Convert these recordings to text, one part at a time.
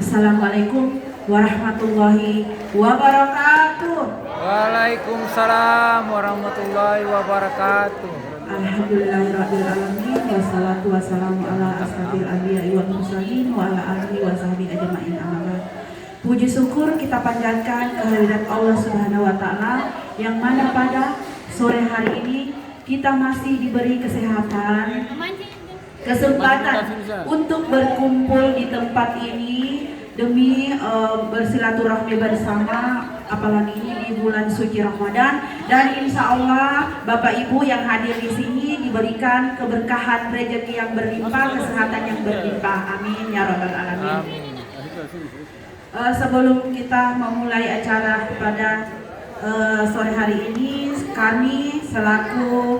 Assalamualaikum warahmatullahi wabarakatuh. Waalaikumsalam warahmatullahi wabarakatuh. Alhamdulillahirrahmanirrahim. Wassalatu wassalamu ala asrofil anbiya'i wal mursalin wa ala alihi wa sahbihi ajma'in. Amma. Puji syukur kita panjatkan kehadirat Allah Subhanahu wa taala yang mana pada sore hari ini kita masih diberi kesehatan, kesempatan untuk berkumpul di tempat ini demi bersilaturahmi bersama, apalagi ini di bulan suci Ramadan, dan insya Allah Bapak Ibu yang hadir di sini diberikan keberkahan, rezeki yang berlimpah, kesehatan yang berlimpah. Amin ya rabbal alamin. Sebelum kita memulai acara pada sore hari ini, kami selaku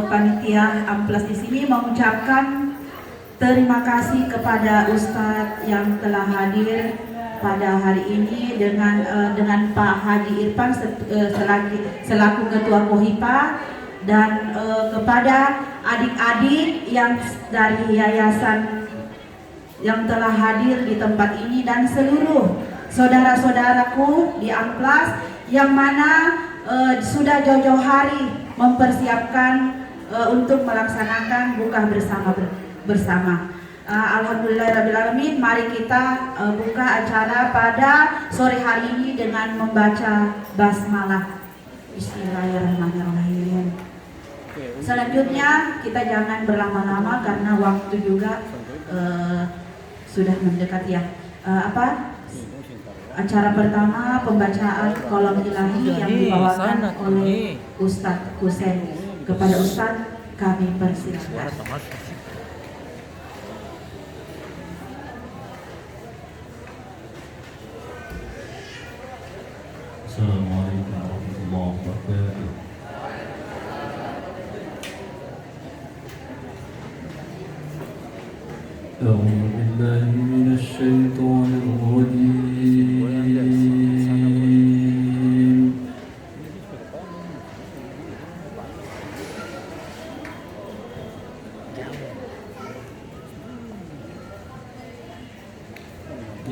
panitia Amplas di sini mengucapkan terima kasih kepada Ustadz yang telah hadir pada hari ini dengan Pak Haji Irfan selaku Ketua Kohipa, dan kepada adik-adik yang dari yayasan yang telah hadir di tempat ini, dan seluruh saudara-saudaraku di Amplas yang mana sudah jauh-jauh hari mempersiapkan untuk melaksanakan buka bersama. Alhamdulillahirabbil alamin. Mari kita buka acara pada sore hari ini dengan membaca basmalah. Bismillahirrahmanirrahim. Selanjutnya kita jangan berlama-lama karena waktu juga sudah mendekat ya. Acara pertama pembacaan Qalam Ilahi yang dibawakan oleh Ustadz Husain. Kepada Ustadz kami persilakan. Assalamualaikum warahmatullahi wabarakatuh. أعوذ بالله من الشيطان الرجيم.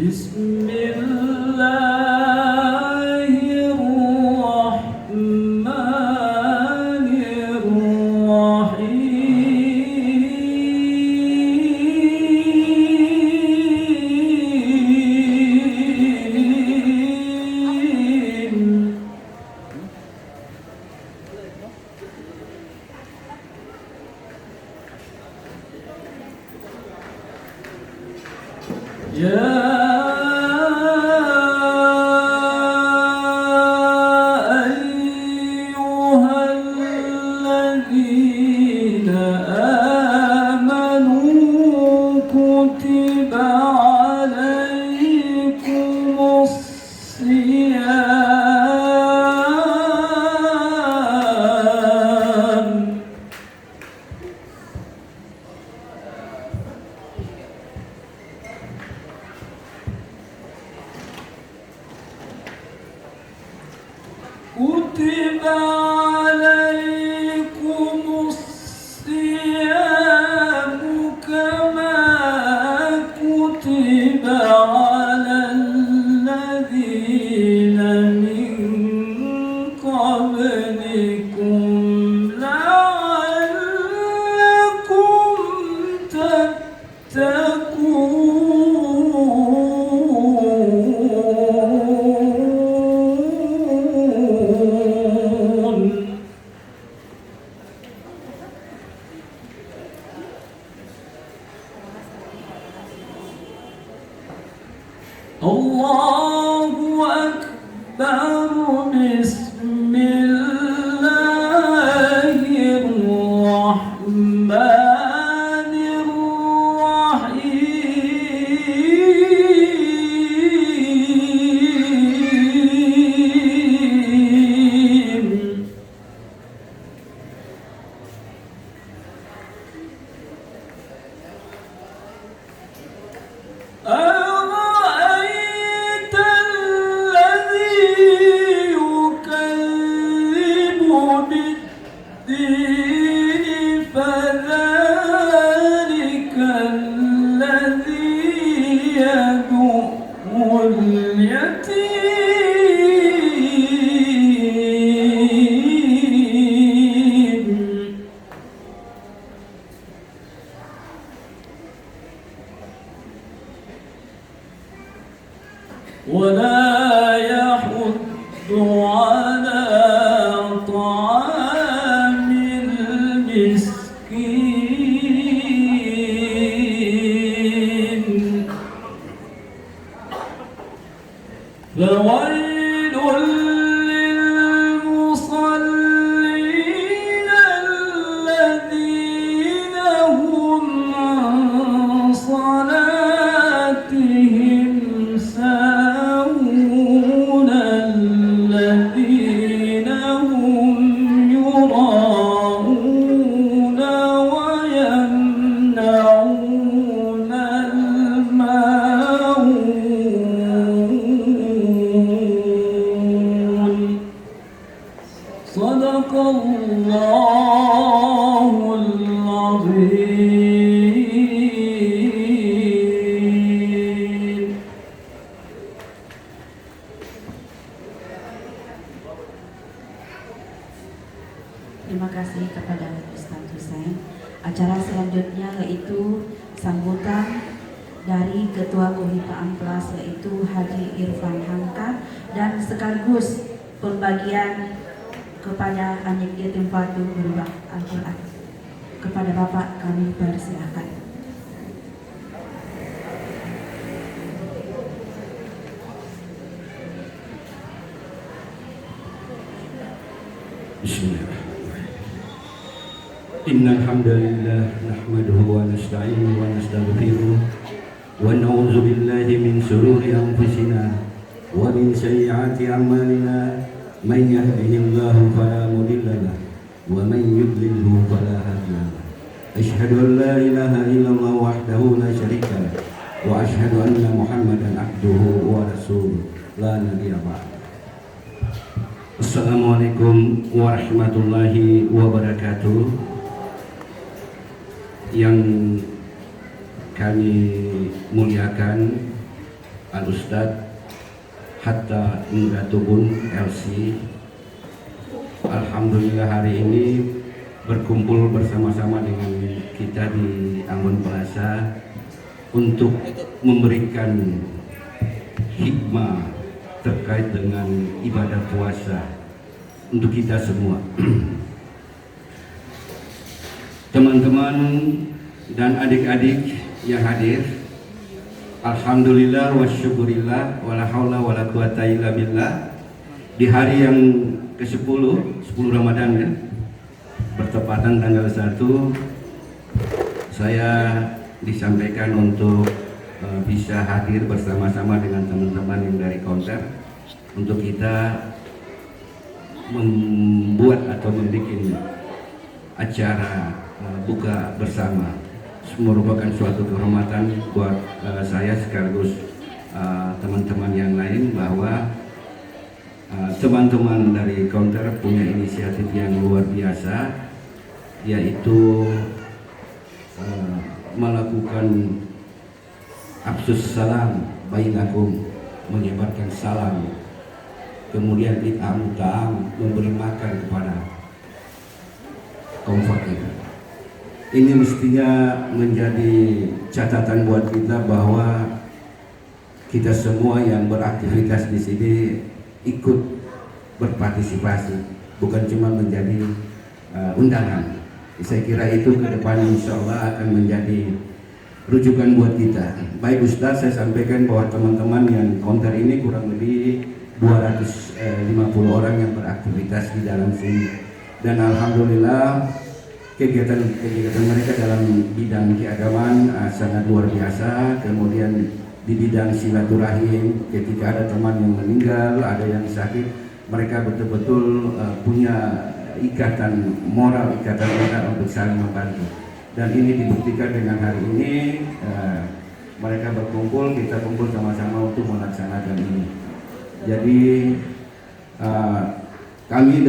بسم الله الرحمن الرحيم. يا كتب عليكم الصيام كما كتب على الذين من قبلكم لعلكم تتقون. الله أكبر. بسم الله الرحمن الرحيم. أرأيت الذي ولا يحض على طعام المسكين فويل للمصلين الذين هم عن صلاتهم ساهون الذين هم يراءون ويمنعون الماعون صدق الله العظيم. Terima kasih kepada Ustaz Hussein. Acara selanjutnya yaitu sambutan dari Ketua Kohitaan Plus yaitu Haji Irfan Hamka dan sekaligus pembagian kepada anak yatim piatu berupa Al-Quran. Kepada Bapak kami persilakan. Bismillahirrahmanirrahim. Innal hamdalillah nahmaduhu wa nasta'inuhu wa nastaghfiruh wa na'udzu billahi min shururi anfusina wa min sayyiati a'malina may yahdihillahu fala mudilla lahu wa may yudlilhu fala hadiya lahu. Asyhadu an la ilaha illallah wahdahu la syarika lahu wa asyhadu anna Muhammadan abduhu wa rasuluh la nabiyya ba'da. Assalamualaikum warahmatullahi wabarakatuh. Yang kami muliakan Al-Ustadz Hatta Ingratubun LC, alhamdulillah hari ini berkumpul bersama-sama dengan kita di Ambon Plaza untuk memberikan hikmah terkait dengan ibadah puasa untuk kita semua. Teman-teman dan adik-adik yang hadir, alhamdulillah wa syukurillah wala haula wala quwata illa billah. Di hari yang ke-10 Ramadan ya, bertepatan tanggal 1, saya disampaikan untuk bisa hadir bersama-sama dengan teman-teman yang dari counter untuk kita membuat atau membuat acara buka bersama. Merupakan suatu kehormatan buat saya sekaligus teman-teman yang lain bahwa teman-teman dari counter punya inisiatif yang luar biasa, yaitu melakukan absus salam bainakum, menyebarkan salam, kemudian it'am ta'am, memberi makan kepada kaum fakir. Ini mestinya menjadi catatan buat kita bahwa kita semua yang beraktivitas di sini ikut berpartisipasi, bukan cuma menjadi undangan. Saya kira itu ke depan insya Allah akan menjadi rujukan buat kita. Baik Ustaz, saya sampaikan bahwa teman-teman yang counter ini kurang lebih 250 orang yang beraktivitas di dalam sini, dan alhamdulillah kegiatan mereka dalam bidang keagamaan sangat luar biasa. Kemudian di bidang silaturahim, ketika ada teman yang meninggal, ada yang sakit, mereka betul-betul punya ikatan moral, ikatan moral untuk saling membantu. Dan ini dibuktikan dengan hari ini mereka berkumpul, kita kumpul sama-sama untuk melaksanakan ini. Jadi kami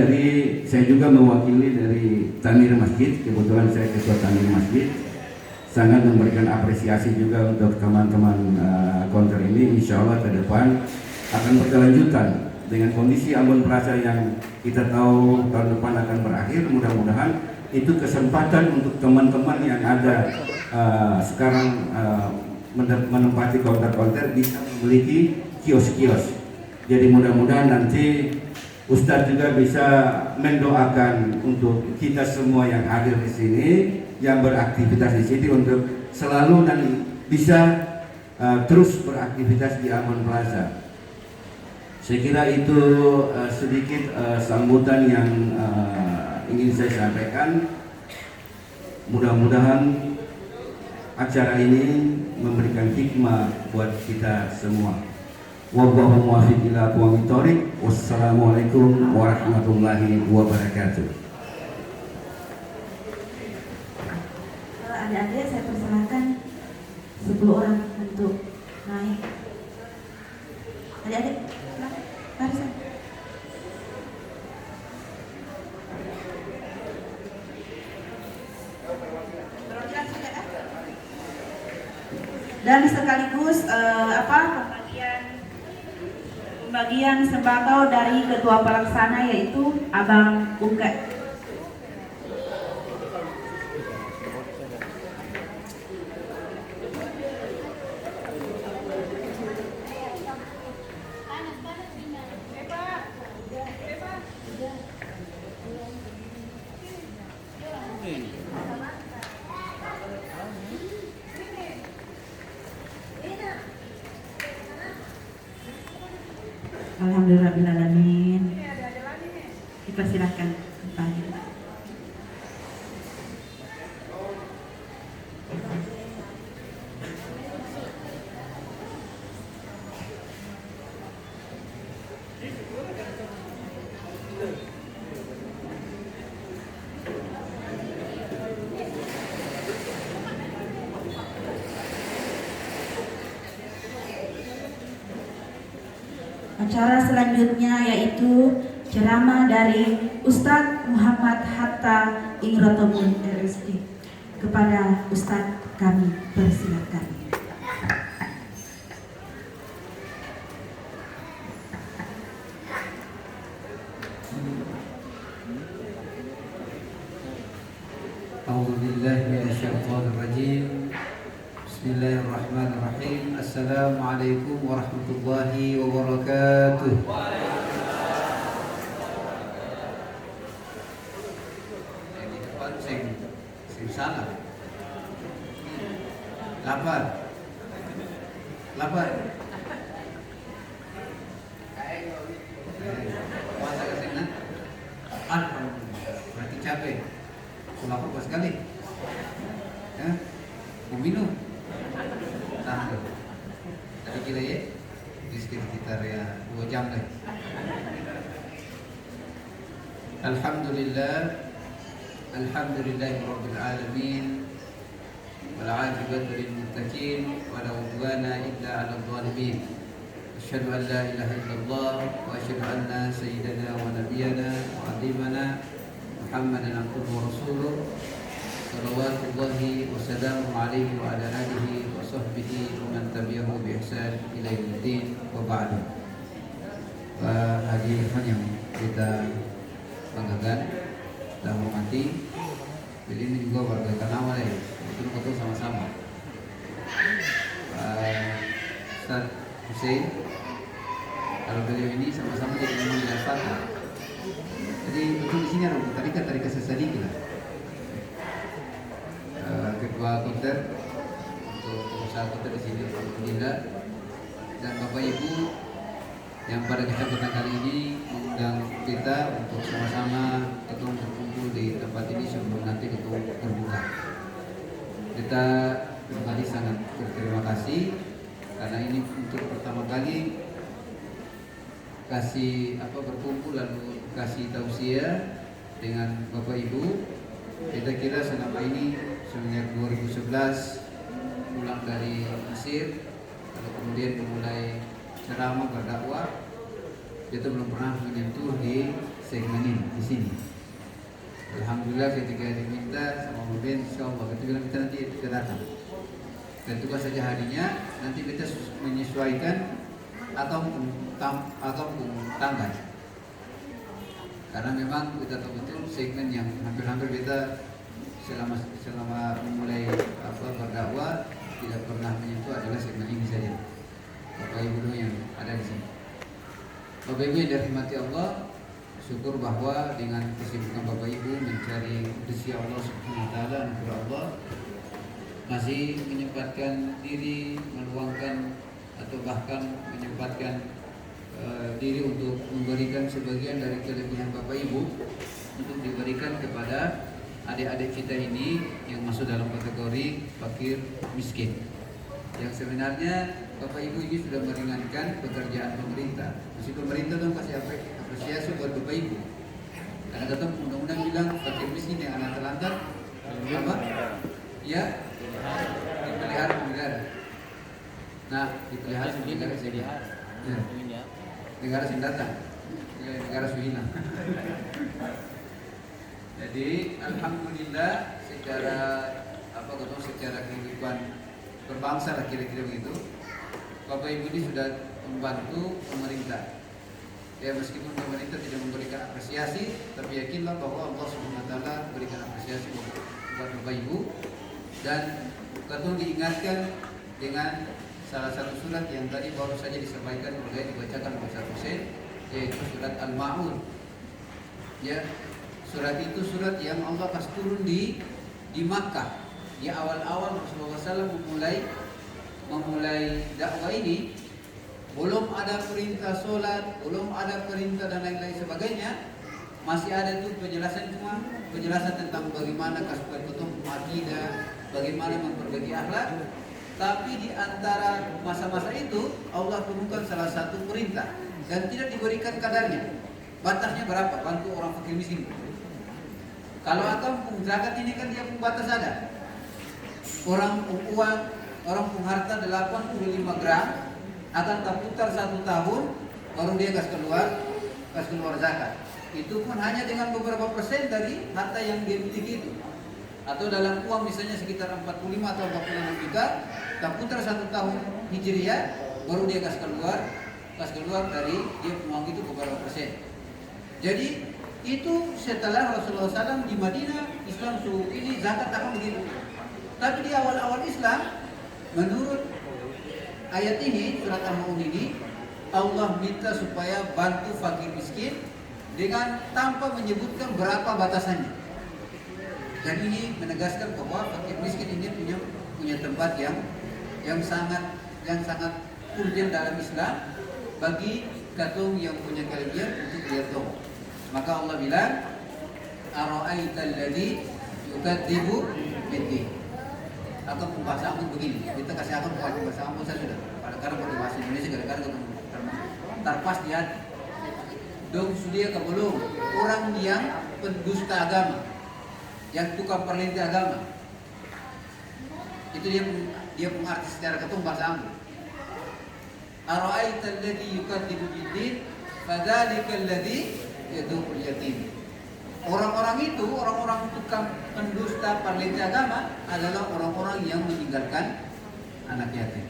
saya juga mewakili dari Tanir Masjid, kebetulan saya ketua Tanir Masjid, sangat memberikan apresiasi juga untuk teman-teman counter ini. Insya Allah ke depan akan berkelanjutan dengan kondisi Ambon Plaza yang kita tahu tahun depan akan berakhir. Mudah-mudahan itu kesempatan untuk teman-teman yang ada sekarang menempati counter-counter bisa memiliki kios-kios. Jadi mudah-mudahan nanti Ustadz juga bisa mendoakan untuk kita semua yang hadir di sini, yang beraktivitas di sini untuk selalu dan bisa terus beraktivitas di Ambon Plaza. Saya kira itu sedikit sambutan yang ingin saya sampaikan. Mudah-mudahan acara ini memberikan hikmah buat kita semua. Wallahu muwaffiq ila aqwamit thoriq. Wassalamualaikum warahmatullahi wabarakatuh. Adik-adik saya persilakan 10 orang untuk naik. Adik-adik, barisan. Dan sekaligus pembagian sembako dari ketua pelaksana yaitu Abang Ungke. Alhamdulillahirrahmanirrahim. Dipersilahkan kembali. Acara selanjutnya yaitu ceramah dari Ustadz Muhammad Hatta Ingrotomun RSD. Kepada Ustadz kami persilakan. A'udzubillahi minasyaitonir rajim. Bismillahirrahmanirrahim. Assalamualaikum warahmatullahi wabarakatuh. Ini depan sing salah. Lapar. Puasa ke sini? Alhamdulillah. Berarti capek. Lapar pas sekali. Ya? Mau minum? Tahan. Tadi kira ya di sekitar ya 2 jam deh. Alhamdulillahirabbil alamin wal 'aqibatu lil muttaqin wa la 'udwana illa 'alal zalimin. Asyhadu an la ilaha illallah wa asyhadu anna sayyidana wa nabiyyana wa 'azimana Muhammadan abduhu wa rasuluh. Salawatullahi wa salamu alaihi wa ala alihi wa sahbihi wa man tabi'ahu bi ihsan ila yaumiddin wa ba'du. Hadirin yang kita banggakan dan hormati, jadi ini juga warga Kanawa ya, betul-betul sama-sama. Ustaz Hussein, kalau beliau ini sama-sama jadi imam dan fatah. Jadi betul di sini ada tarikat sesadiki lah. Ketua konter untuk pengusaha konter di sini Alhamdulillah, dan Bapak Ibu yang pada kesempatan kali ini mengundang kita untuk sama-sama ketemu berkumpul di tempat ini sebelum nanti ketemu berbuka. Kita kembali sangat berterima kasih karena ini untuk pertama kali kasih berkumpul lalu kasih tausiah dengan Bapak Ibu. Kita kira selama ini semenjak 2011 pulang dari Mesir, lalu kemudian memulai ceramah berdakwah, kita belum pernah menyentuh di segmen ini di sini. Alhamdulillah ketika diminta sama Mubin, insyaallah kita nanti kita datang. Dan tugas saja harinya nanti kita menyesuaikan ataupun tambahan. Karena memang kita tahu betul segmen yang hampir-hampir kita selama memulai berdakwah tidak pernah menyentuh adalah segmen ini saja. Bapak Ibu yang ada di sini. Bapak Ibu yang dirahmati Allah, syukur bahwa dengan kesibukan Bapak Ibu mencari rezeki Allah Subhanahu wa taala, anugerah Allah, masih menyempatkan diri meluangkan atau bahkan menyempatkan diri untuk memberikan sebagian dari kelebihan Bapak Ibu untuk diberikan kepada adik-adik kita ini yang masuk dalam kategori fakir miskin. Yang sebenarnya Bapak Ibu ini sudah meringankan pekerjaan pemerintah. Masih pemerintah dong kasih apresiasi buat Bapak Ibu. Karena tetap undang-undang bilang fakir miskin yang anak terlantar apa? Ya, dipelihara negara. Nah, dipelihara negara saja. Ya. Negara sindata, negara suhina. Jadi alhamdulillah secara kehidupan berbangsa lah kira-kira begitu. Bapak Ibu ini sudah membantu pemerintah. Ya meskipun pemerintah tidak memberikan apresiasi, tapi yakinlah bahwa Allah Subhanahu wa taala berikan apresiasi buat Bapak Ibu. Dan ketua diingatkan dengan salah satu surat yang tadi baru saja disampaikan dibacakan oleh Ustaz Hussein, yaitu surat Al-Ma'un. Ya, surat itu surat yang Allah pas turun di Makkah. Di awal-awal Rasulullah SAW memulai dakwah ini, belum ada perintah sholat, belum ada perintah dan lain-lain sebagainya. Masih ada itu penjelasan tentang bagaimana kasih akidah, bagaimana memperbaiki akhlak. Tapi di antara masa-masa itu Allah turunkan salah satu perintah dan tidak diberikan kadarnya. Batasnya berapa? Bantu orang fakir miskin. Kalau akan zakat ini kan dia pun batas ada. Orang uang, orang harta 85 gram akan terputar 1 tahun baru dia kasih keluar zakat. Itu pun hanya dengan beberapa persen dari harta yang dia miliki itu. Atau dalam uang misalnya sekitar 45 atau 46 juta, terputar 1 tahun Hijriah baru dia kasih keluar dari dia uang itu beberapa persen. Jadi itu setelah Rasulullah SAW di Madinah Islam suruh ini zakat akan begitu. Tapi di awal-awal Islam menurut ayat ini surat Al-Ma'un ini Allah minta supaya bantu fakir miskin dengan tanpa menyebutkan berapa batasannya. Dan ini menegaskan bahwa fakir miskin ini punya tempat yang sangat urgent dalam Islam bagi kaum yang punya kelebihan untuk diatur. Maka Allah bilang, "Ara'aital ladzi yukadzibu bid-din." Atau bahasa Ambon begini, kita kasih akan bahasa Ambon saya sudah. Kadang-kadang pakai bahasa Indonesia kadang-kadang terpas di hati. Dong sudia belum orang yang pendusta agama, yang tukang perlintah agama. Itu dia mengarti secara ketum bahasa Ambon. Ara'aital ladzi yukadzibu bid-din fadzalika alladzi yad'ul yatim. Orang-orang itu, orang-orang tukang pendusta perlintah agama adalah orang-orang yang meninggalkan anak yatim.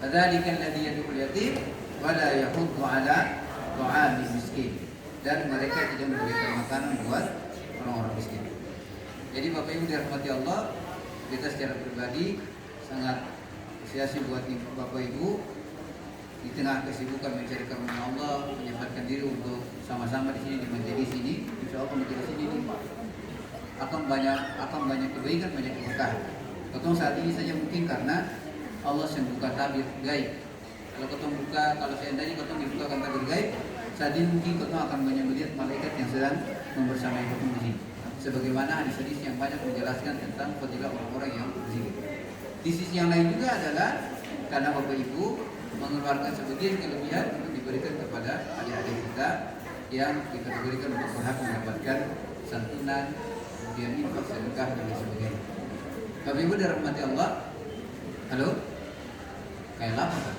Fadzalika alladzi yad'ul yatim wa la yahuddu 'ala ta'amil miskin. Dan mereka tidak memberikan makanan buat orang-orang miskin. Jadi Bapak Ibu dirahmati Allah, kita secara pribadi sangat apresiasi buat Bapak Ibu di tengah kesibukan mencari karunia Allah, menyempatkan diri untuk sama-sama di sini di majelis ini. Insya Allah majelis ini akan banyak kebaikan, banyak keberkahan. Ketemu saat ini saja mungkin karena Allah yang buka tabir gaib. Kalau seandainya ketemu dibukakan tabir gaib, saat ini mungkin ketemu akan banyak melihat malaikat yang sedang membersamai ketemu di sini. Sebagaimana hadis-hadis yang banyak menjelaskan tentang fadilah orang-orang yang berzikir. Di sisi yang lain juga adalah karena Bapak Ibu mengeluarkan sebagian kelebihan untuk diberikan kepada adik-adik kita yang dikategorikan untuk berhak mendapatkan santunan, kemudian infak, sedekah dan sebagainya. Bapak Ibu dirahmati Allah. Halo? Kayak lama kan?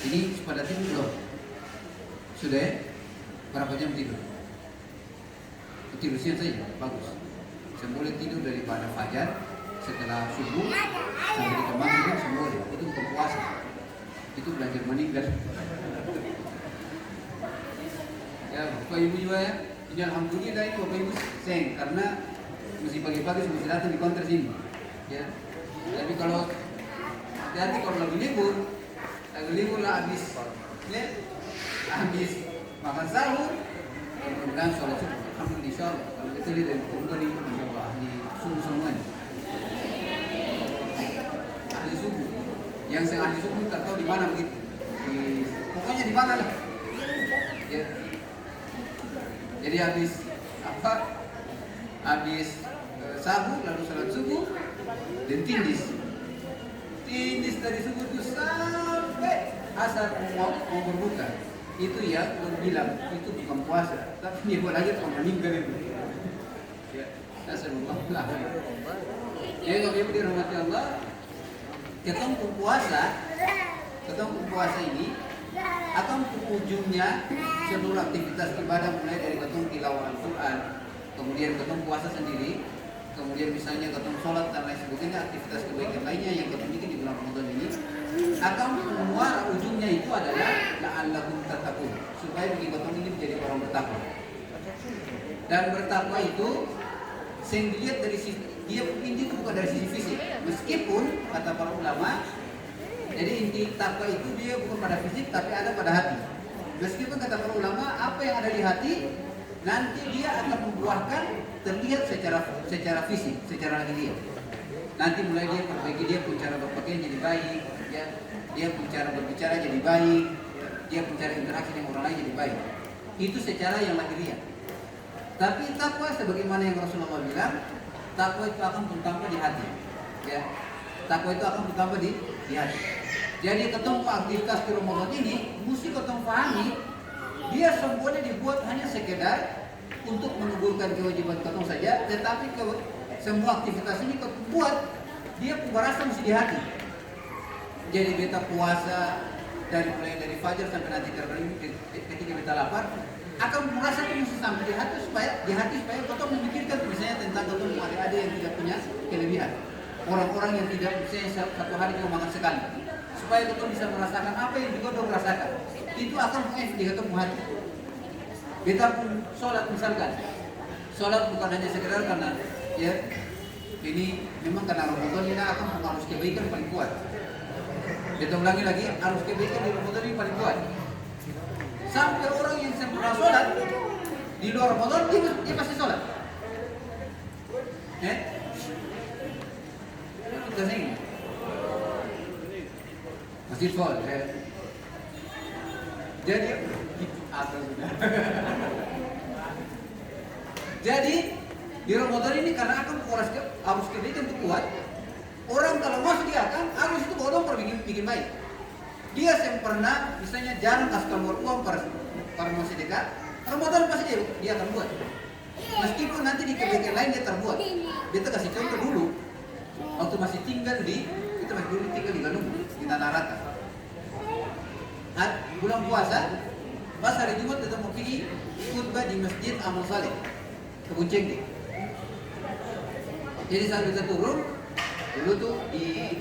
Ini pada tidur belum? Sudah ya? Berapa jam tidur? Tidur siang saja, bagus. Saya boleh tidur daripada fajar setelah subuh sampai kita maghrib semua itu bukan puasa, itu belajar meninggal. Ya Bapak Ibu juga ya, ini alhamdulillah ini Bapak Ibu seng karena mesti pagi-pagi mesti datang di konter sini. Ya, tapi kalau hati-hati kalau lagi libur lah habis makan sahur, kemudian sholat subuh. Alhamdulillah, kalau kita lihat dari kumpul ini, ahli subuh semuanya. Ahli subuh, yang ahli subuh tak tahu di mana begitu. Pokoknya di mana lah. Ya. Jadi habis sahur lalu sholat subuh dan tindis dari subuh itu sampai asar mau berbuka. Itu ya bilang itu bukan puasa, tapi dia buat lagi orang meninggal itu. Ya, asal Allah. Jadi kalau ibu dirahmati Allah, ketemu puasa ini akan ujungnya seluruh aktivitas ibadah mulai dari ketemu tilawah Al-Quran, kemudian ketemu puasa sendiri, kemudian misalnya ketemu sholat dan lain sebagainya, aktivitas kebaikan lainnya yang ketemu di bulan Ramadan ini akan semua ujungnya itu adalah la'allakum tattaqun, supaya bagi ketemu ini menjadi orang bertakwa. Dan bertakwa itu yang dilihat dari sisi dia inti itu bukan dari sisi fisik, meskipun kata para ulama, jadi inti takwa itu dia bukan pada fisik tapi ada pada hati. Meskipun kata para ulama apa yang ada di hati nanti dia akan membuahkan terlihat secara fisik, secara lahiriah. Nanti mulai dia perbaiki, dia pun cara berpakaian jadi baik, ya, dia pun cara berbicara jadi baik, dia pun cara interaksi dengan orang lain jadi baik. Itu secara yang lahiriah. Tapi takwa sebagaimana yang Rasulullah bilang, takwa itu akan bertambah di hati. Ya, takwa itu akan bertambah di hati. Jadi ketemu aktivitas di Ramadan ini, mesti ketemu pahami, dia semuanya dibuat hanya sekedar untuk menggugurkan kewajiban ketemu saja, tetapi semua aktivitas ini buat dia merasa mesti di hati. Jadi beta puasa mulai dari fajar sampai nanti ketika beta lapar, akan merasa mesti sampai di hati supaya kau memikirkan misalnya tentang kau adik-adik yang tidak punya kelebihan, orang-orang yang tidak misalnya satu hari cuma makan sekali, supaya kau bisa merasakan apa yang juga kau rasakan. Itu akan di ketemu hati. Kita pun sholat misalkan, sholat bukan hanya sekedar karena ya ini memang karena Ramadan ini akan harus kebaikan paling kuat. Kita ulangi lagi, harus kebaikan di Ramadan ini paling kuat. Sampai orang yang pernah sholat di luar Ramadan dia pasti sholat. Kita sing masjid full. Jadi atas sudah. Jadi di Ramadan ini karena akan harus kebaikan itu kuat. Orang kalau masuk dia akan harus itu bodong bikin baik. Dia yang pernah misalnya jarang kasih keluar uang para masih dekat, Ramadan pasti dia akan buat. Meskipun nanti di kebaikan lain dia terbuat. Kita kasih contoh dulu. Waktu masih tinggal kita masih dulu tinggal di Galung, di Tanah Rata. Bulan puasa, pas hari Jumat kita mau pergi khutbah di Masjid Amal Saleh, Kebun Cengkeh. Jadi saat kita turun, dulu tuh di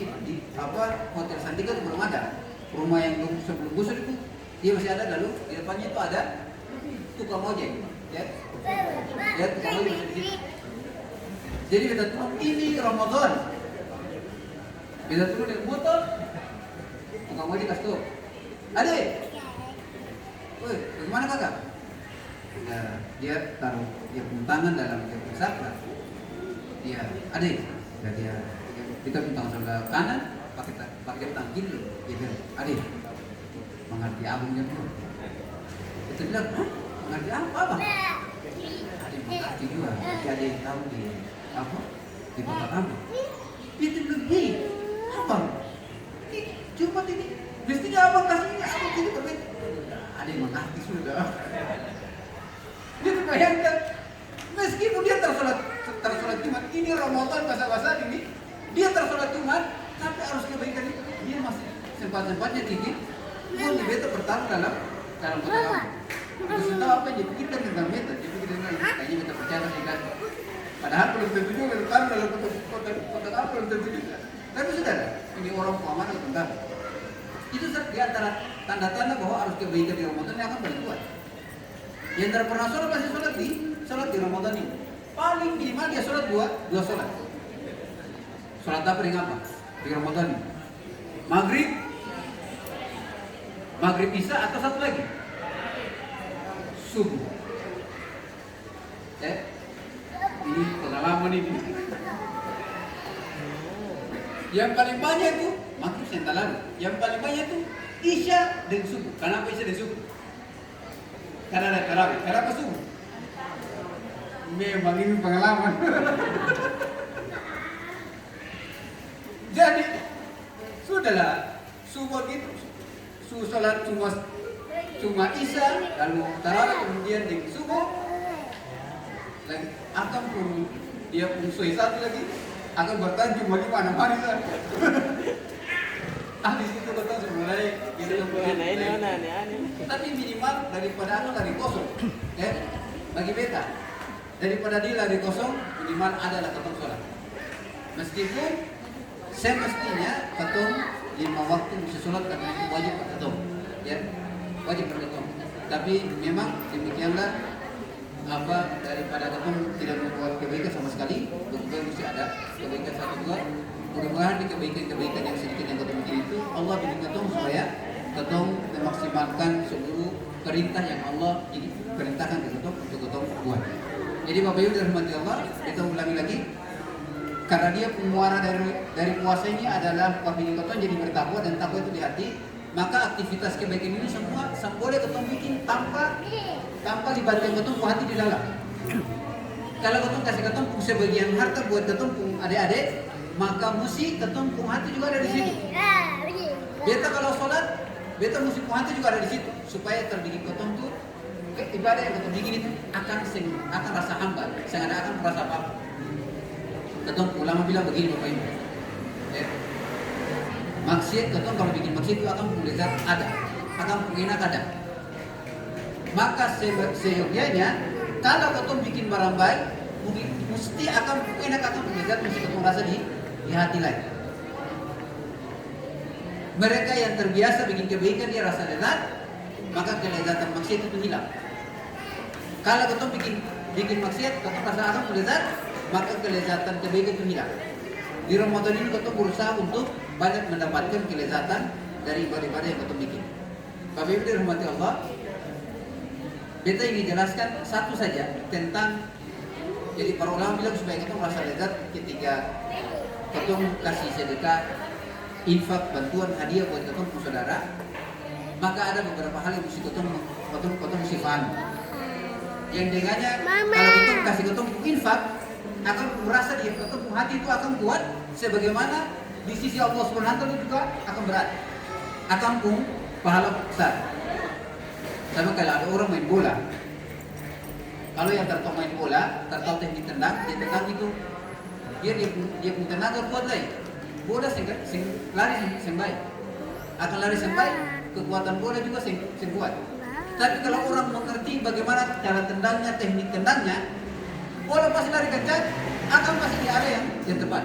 Hotel Santika itu belum ada. Rumah yang sebelum gusur itu dia masih ada, lalu di depannya itu ada tukang ojek, ya. Ya tukang ojek masih di situ. Jadi kita turun ini Ramadan. Kita turun dari motor, tukang ojek kasih tuh. Adik, woi, bagaimana kakak? Ya, dia taruh tangan dalam sakra. Dia, adik, ya dia kita tangan sebelah kanan, pakai tangan kiri loh. Dia bilang, adik, mengerti abangnya tuh. Kita bilang, mengerti apa bang? Adik mengerti juga. Jadi adik tahu di bapak kamu. Dia bilang, hei, abang, cuma ini. Mestinya abang kasihnya abang jadi berbeda. Ada yang mengerti sudah. Dia terbayangkan, meskipun dia tersolat Jumat, ini Ramadan bahasa ini, dia tersolat Jumat, tapi harus kebaikan itu dia masih sempat-sempatnya tinggi. Boleh beta bertaruh dalam kota kamu. Terus tahu apa yang dia pikirkan tentang beta, dia pikir tentang kayaknya beta percaya sih kan. Padahal belum tentu juga kan dalam kota apa belum tentu juga. Tapi saudara, ini orang Muhammad atau tentang itu di antara tanda-tanda bahwa harus kebaikan di Ramadan yang akan paling kuat. Yang tidak pernah sholat pasti sholat di Ramadan ini. Paling minimal dia sholat dua sholat. Sholat apa dengan apa? Di Ramadan ini. Maghrib Isya atau satu lagi subuh. Ini pengalaman ini. Yang paling banyak itu maghrib yang lalu. Yang paling banyak itu Isya dan subuh. Kenapa Isya dan subuh? Karena ada tarawih. Kenapa subuh? Memang ini pengalaman. Jadi sudahlah subuh itu sholat cuma Isya lalu tarawih kemudian di subuh lagi akan pun dia pun satu lagi akan bertahan cuma 5 hari saja. Di situ kita mulai tapi minimal daripada dari kosong bagi beta daripada dia lari kosong minimal adalah ketong sholat meskipun semestinya ketong 5 waktu bisa sholat karena itu wajib ketong wajib ketong tapi memang demikianlah daripada ketong tidak membuat kebaikan sama sekali betul mesti ada kebaikan satu dua. Mudah-mudahan di kebaikan-kebaikan yang sedikit yang ketong bikin itu Allah bikin ketong supaya ketong memaksimalkan seluruh perintah yang Allah perintahkan ke ketong untuk ketong buat. Jadi Bapak Ibu dirahmati Allah, kita ulangi lagi karena dia muara dari puasa ini adalah bikin ketong jadi bertakwa dan takwa itu di hati, maka aktivitas kebaikan ini semua boleh ketong bikin tanpa libatkan ketong hati di dalam. Kalau ketong kasih ketong sebagian harta buat ketong adik-adik, maka mesti ketong hati juga ada di situ. Beta kalau sholat, beta mesti hati juga ada di situ supaya terbikin ketong tuh ibadah yang ketong bikin itu akan rasa hamba, sangat akan merasa apa. Ketong ulama bilang begini Bapak Ibu. Maksiat ketong kalau bikin maksiat itu akan lezat ada, akan enak ada. Maka seyogyanya kalau ketong bikin barang baik, mesti akan enak akan lezat mesti ketong rasa di hati lain. Mereka yang terbiasa bikin kebaikan dia rasa lezat, maka kelezatan maksiat itu hilang. Kalau ketong bikin maksiat, ketong rasa akan lezat, maka kelezatan kebaikan itu hilang. Di Ramadan ini ketong berusaha untuk banyak mendapatkan kelezatan dari ibadah-ibadah yang ketong bikin. Bapak Ibu dirahmati Allah, beta ingin jelaskan satu saja tentang jadi para ulama bilang supaya ketong rasa lezat ketika ketong kasih sedekah, infak, bantuan, hadiah buat ketong saudara, maka ada beberapa hal yang mesti ketong mesti paham. Yang dengannya kalau ketong kasih ketong infak akan merasa di ketong hati itu akan kuat sebagaimana di sisi Allah Subhanahu wa taala juga akan berat. Akan pun pahala besar. Sama kalau ada orang main bola. Kalau yang tertahu main bola, tertahu teknik tendang, dia tendang itu dia punya tenaga kuat lagi. Bola lari sing baik. Akan lari sing baik, kekuatan bola juga sing kuat. Tapi kalau orang mengerti bagaimana cara tendangnya, teknik tendangnya, bola pasti lari kencang, akan pasti di area yang tepat.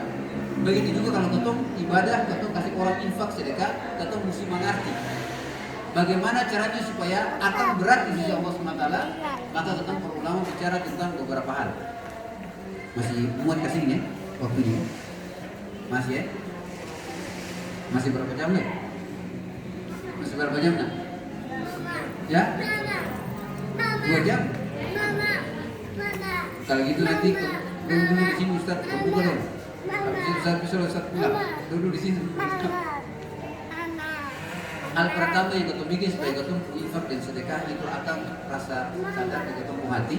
Begitu juga kalau ketong ibadah, ketong kasih orang infak sedekah, ketong mesti mengerti bagaimana caranya supaya akan berat di sisi Allah SWT. Maka ketong para ulama bicara tentang beberapa hal. Masih muat kasih ini waktu ini? Masih ya? Masih berapa jam nih? Masih berapa jam nak? Ya? 2 jam? Kalau gitu nanti dulu di sini Ustaz buka dong. Habis itu Ustaz pulang. Dulu di sini. Hal pertama yang ketemu bikin supaya ketemu infak dan sedekah itu akan rasa sadar dan ketemu hati.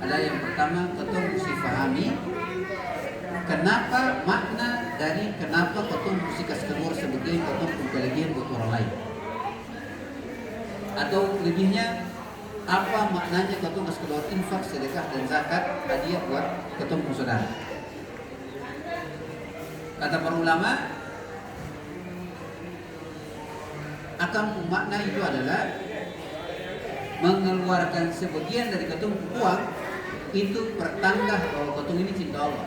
Ada yang pertama ketemu mesti pahami kenapa makna dari kenapa ketemu mesti kasih keluar sebagai ketemu kelebihan buat orang lain. Atau lebihnya apa maknanya ketemu kasih keluar infak, sedekah dan zakat hadiah buat ketemu saudara. Kata para ulama akan makna itu adalah mengeluarkan sebagian dari ketemu uang itu pertanda bahwa ketong ini cinta Allah.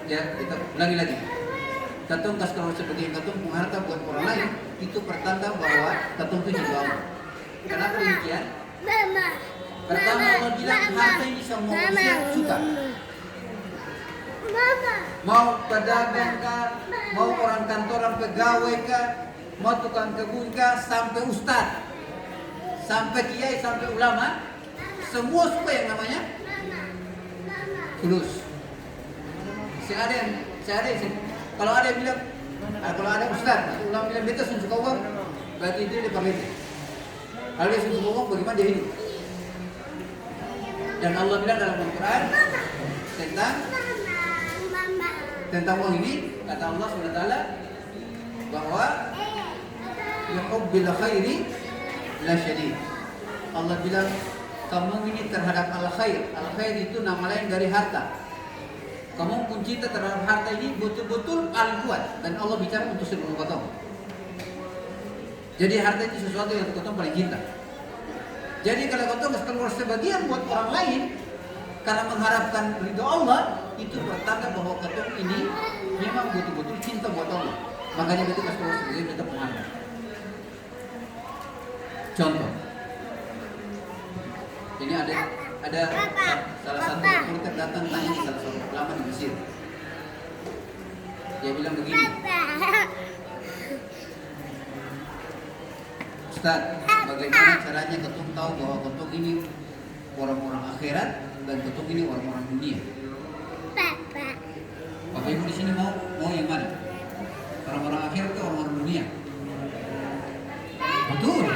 Ya, kita ulangi lagi. Ketong kalau sebagai ketong mengharta buat orang lain, itu pertanda bahwa ketong itu cinta Allah. Kenapa demikian? Pertama Allah bilang harta ini semua manusia suka. Mau pedagang kah, mau orang kantoran pegawai kah, mau tukang kebun kah, sampai ustaz, sampai kiai, sampai ulama, semua suka yang namanya fulus. Kalau ada yang bilang, kalau ada ustaz, ulama bilang beta suka uang, berarti dia parlente. Kalau dia suka uang, bagaimana dia hidup? Dan Allah bilang dalam Al-Quran tentang uang ini, kata Allah SWT bahwa yuhubbil khairi la syadid. Allah bilang kamu ini terhadap al-khair. Al-khair itu nama lain dari harta. Kamu pun cinta terhadap harta ini betul-betul paling kuat. Dan Allah bicara untuk seluruh kotong. Jadi harta itu sesuatu yang kotong paling cinta. Jadi kalau kotong keluar sebagian buat orang lain karena mengharapkan ridho Allah, itu pertanda bahwa kotong ini memang betul-betul cinta buat Allah. Makanya kita keluar sebagian kita mengharap. Contoh, ini ada salah satu reporter datang tanya di salah satu ulama di Mesir. Dia bilang begini, Ustaz, bagaimana caranya ketum tahu bahwa ketum ini orang-orang akhirat dan ketum ini orang-orang dunia? Bapak Ibu di sini mau yang mana? Orang-orang akhirat atau orang-orang dunia? Betul.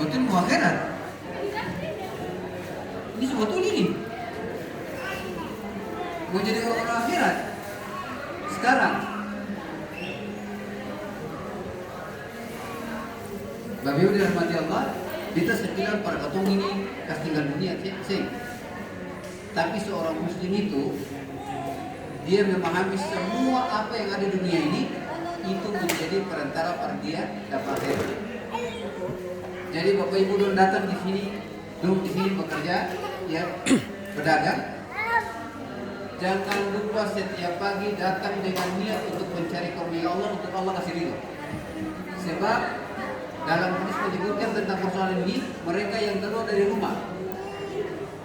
Betul mau akhirat. Ini sebetulnya ini mau jadi orang-orang akhirat sekarang. Bapak Ibu dirahmati Allah, kita sekilas para ketong ini kas tinggal dunia sih. Tapi seorang muslim itu dia memahami semua apa yang ada di dunia ini itu menjadi perantara para dia dapat akhirat. Jadi Bapak Ibu dulu datang di sini, duduk di sini bekerja, ya pedagang. Jangan lupa setiap pagi datang dengan niat untuk mencari karunia Allah, untuk Allah kasih ridho. Sebab dalam hadis menyebutkan tentang persoalan ini, mereka yang keluar dari rumah,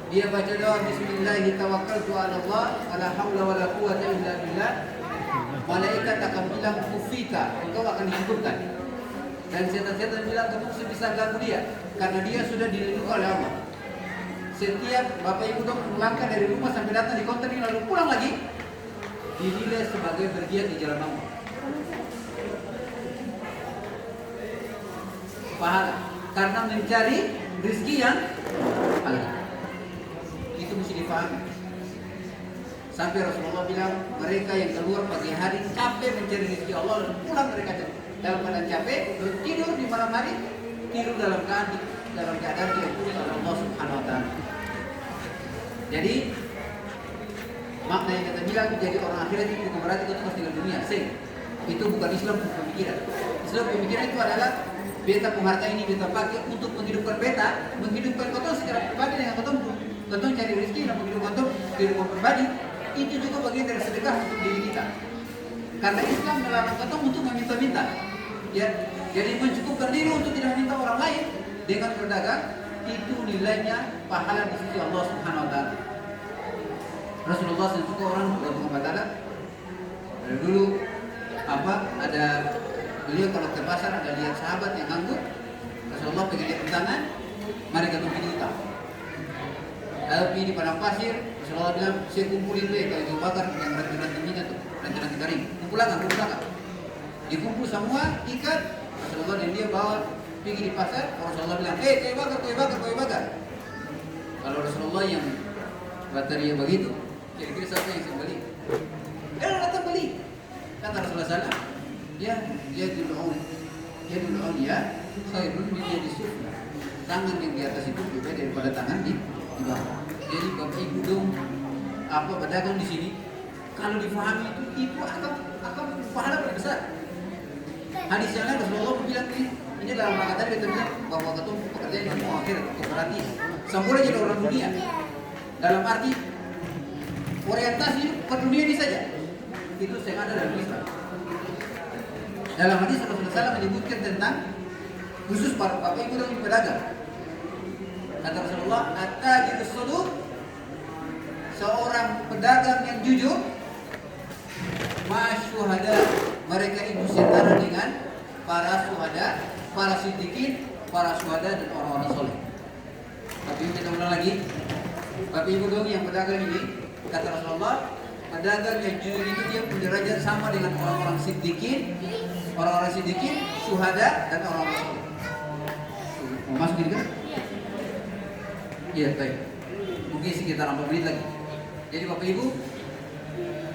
dia baca doa Bismillahirrahmanirrahim, tawakkaltu 'ala Allah, la haula wala quwwata illa billah. Malaikat akan bilang kufita, engkau akan disembuhkan. Dan setan-setan bilang kamu bisa ganggu dia, karena dia sudah dilindungi oleh Allah. Setiap Bapak Ibu dok melangkah dari rumah sampai datang di konter ini lalu pulang lagi, dinilai sebagai bergiat di jalan Allah. Pahala karena mencari rezeki yang halal. Itu mesti dipahami. Sampai Rasulullah bilang mereka yang keluar pagi hari capek mencari rezeki Allah dan pulang mereka dalam keadaan capek, tidur di malam hari, tidur dalam keadaan diampuni oleh Allah Subhanahu wa taala. Jadi makna yang kita bilang jadi orang akhirat itu bukan berarti kita harus tinggal dunia. Itu bukan Islam pemikiran. Islam pemikiran itu adalah beta harta ini kita pakai untuk menghidupkan beta, menghidupkan kotong secara pribadi dengan kotong cari rezeki dan menghidupkan kotong kehidupan pribadi. Itu juga bagian dari sedekah untuk diri kita. Karena Islam melarang kotong untuk meminta-minta. Ya, jadi mencukupkan diri untuk tidak minta orang lain dengan berdagang itu nilainya pahala di sisi Allah Subhanahu wa taala. Rasulullah SAW orang berkata dari dulu ada beliau kalau ke pasar ada lihat sahabat yang nganggur, Rasulullah pegang dia tangan, mari kita pergi utang. Lalu pergi di padang pasir, Rasulullah bilang, saya kumpulin deh kalau bakar yang ranting-ranting minyak tuh, ranting-ranting kering, kumpulkan. Dikumpul semua, ikat, Rasulullah dan dia bawa pergi di pasar, Rasulullah bilang, kau bakar. Kalau Rasulullah yang bateria begitu, kira-kira siapa yang beli? Datang beli. Kata Rasulullah SAW, dia dulu ya, saya dulu dia di sufla. Tangan yang di atas itu juga daripada tangan di bawah. Jadi Bapak Ibu dong, pedagang di sini, kalau difahami itu akan pahala paling besar. Hadis yang lain Rasulullah bilang ini, Ini dalam rangka tadi kita bilang bahwa ketum pekerjaan yang mau akhirat berarti semula jadi orang dunia. Dalam arti orientasi ke dunia ini saja. Itu yang ada dalam Islam. Dalam hadis Rasulullah SAW menyebutkan tentang khusus para bapak ibu dan pedagang. Kata Rasulullah, at-tajir as-saduq, seorang pedagang yang jujur, masyuhada, mereka itu setara dengan para syuhada, para siddiqin, para syuhada dan orang-orang soleh. Tapi kita ulang lagi, bapak ibu dong yang pedagang ini, kata Rasulullah, pedagang yang jujur itu dia berderajat sama dengan orang-orang siddiqin, syuhada dan orang-orang soleh. Mau masuk ini kan? Iya, baik. Mungkin sekitar 4 menit lagi. Jadi bapak ibu,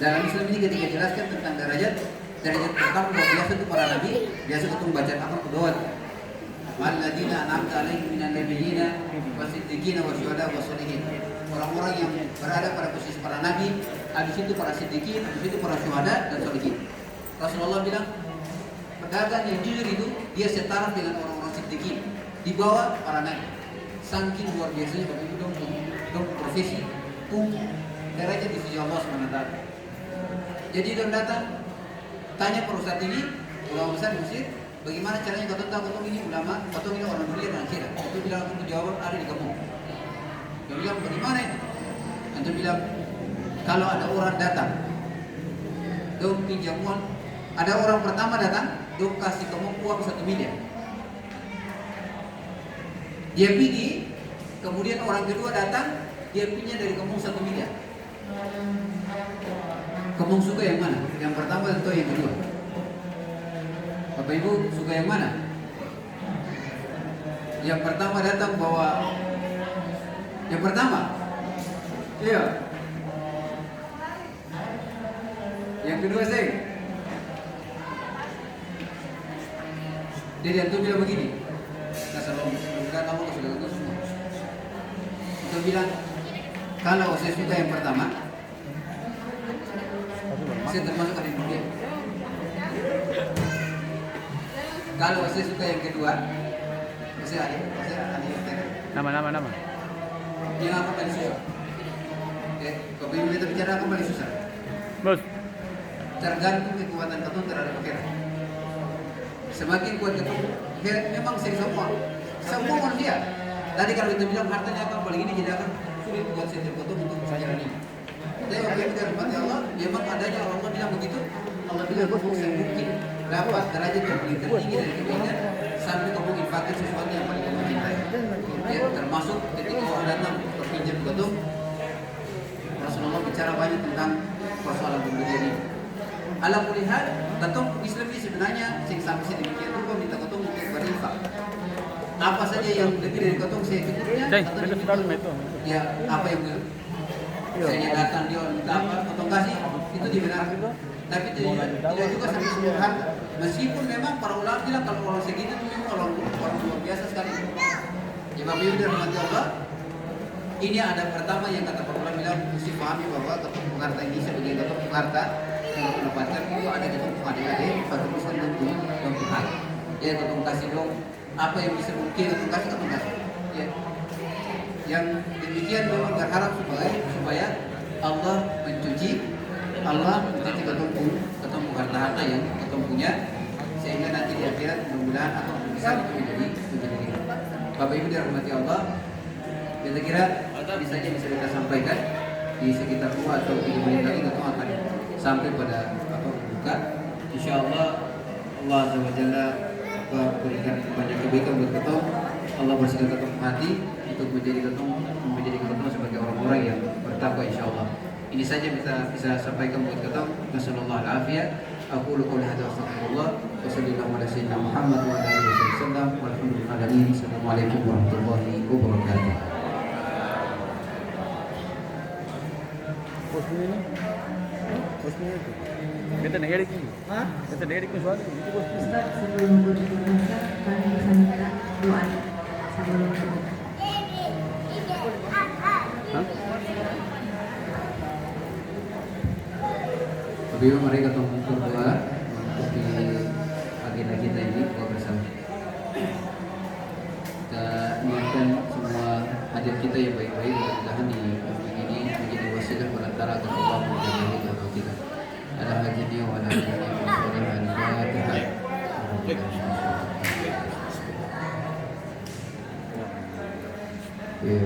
dalam Islam ini ketika jelaskan tentang derajat pertama luar biasa itu para nabi, biasa ketemu bacaan apa doa. Alladzina an'amta 'alaihim minan nabiyyina wasiddiqina wasyuhada wassalihin. Orang-orang yang berada pada posisi para nabi, habis itu para siddiqin, habis itu para syuhada dan sholihin. Rasulullah bilang, pedagang yang jujur itu dia setara dengan orang-orang siddiqin, di bawah para nabi. Saking luar biasanya bapak ibu dong profesi pun derajat di sisi Allah SWT. Jadi dong datang tanya perusahaan ini, ulama besar di Mesir, bagaimana caranya kau tahu ini ulama, kau ini orang dunia dan akhirat. Itu bilang untuk jawab ada di kamu. Dia bilang bagaimana itu? Antum bilang kalau ada orang datang, dong pinjam uang, ada orang pertama datang, dong kasih kamu uang 1 miliar. Dia pergi, kemudian orang kedua datang, dia pinjam dari kamu 1 miliar. Kamu suka yang mana? Yang pertama atau yang kedua? Bapak ibu suka yang mana? Yang pertama datang bawa yang pertama. Iya. Yang kedua saya. Jadi antum bilang begini. Semoga kamu sudah tahu semua. Antum bilang kalau saya suka yang pertama, saya termasuk ada dunia. Kalau saya suka yang kedua, saya ada. Nama. Yang apa paling susah? Oke, kalau ingin kita bicara apa paling susah? Bos. Tergantung kekuatan ketum terhadap akhirat. Semakin kuat ketum, memang semua manusia. Tadi kalau kita bilang hartanya apa, paling ini jadi akan sulit buat setiap ketum untuk menjalani ini. Tapi waktu itu dari mati Allah, memang adanya Allah bilang begitu. Allah bilang mungkin dapat derajat yang paling tertinggi dari kebaikan sampai kamu infakkan sesuatu yang paling kamu cintai. Ya, termasuk ketika orang datang berpinjam ketum, Rasulullah bicara banyak tentang persoalan dunia ini. Ala kulihat, ketum Islam ini sebenarnya sampai sedemikian rupa minta ketum untuk berinfak. Apa saja yang lebih dari ketum saya ikutnya, ya apa yang saya datang dia minta apa, ketum kasih itu dibenarkan. Tapi tidak juga sampai seluruh harta. Meskipun memang para ulama bilang kalau orang segitu itu memang orang luar biasa sekali. Ya Bapak Ibu dan Rahmat Allah, ini ada pertama yang kata para ulama bilang mesti pahami bahwa ketum harta ini sebagai ketum harta yang mendapatkan itu ada ketum adik-adik, satu bisa dan Tuhan. Ya ketum kasih dong apa yang bisa mungkin ketum kasih. Ya. Yang demikian memang berharap supaya Allah mencuci ketum harta yang ketum punya sehingga nanti di akhirat mudah-mudahan atau bisa itu menjadi Bapak Ibu dirahmati Allah. Kira-kira bisa kita sampaikan di sekitar 2 atau 3 menit lagi ketum akan sampai pada buka. Insyaallah Allah Azza wa Jalla berikan banyak kebaikan buat ketum. Allah bersihkan ketum hati untuk menjadi ketum sebagai orang-orang yang bertakwa insyaallah. Ini saja bisa sampaikan buat ketum. Nasallallahu alaihi aku qouli hadza astaghfirullah wa sallallahu ala sayyidina Muhammad wa ala alihi wasallam walhamdulillahi alamin. Assalamualaikum warahmatullahi wabarakatuh. Kita negeri ini. Kita negeri ini soal itu bos. Ustaz, sebelum berbuka kami bisa minta doa sebelum berbuka. Tapi mari kita berdoa untuk di agenda kita ini, doa bersama. hadir kita yang baik-baik, mudah-mudahan di kampung ini menjadi wasilah perantara agar Allah menjaga hidup kita. Ala hadinya wa ala hadinya wa ala al-Fatihah. Ya.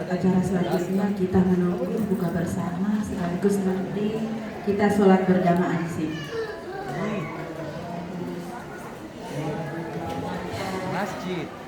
Acara selanjutnya kita menunggu buka bersama sekaligus nanti kita sholat berjamaah di sini. Masjid.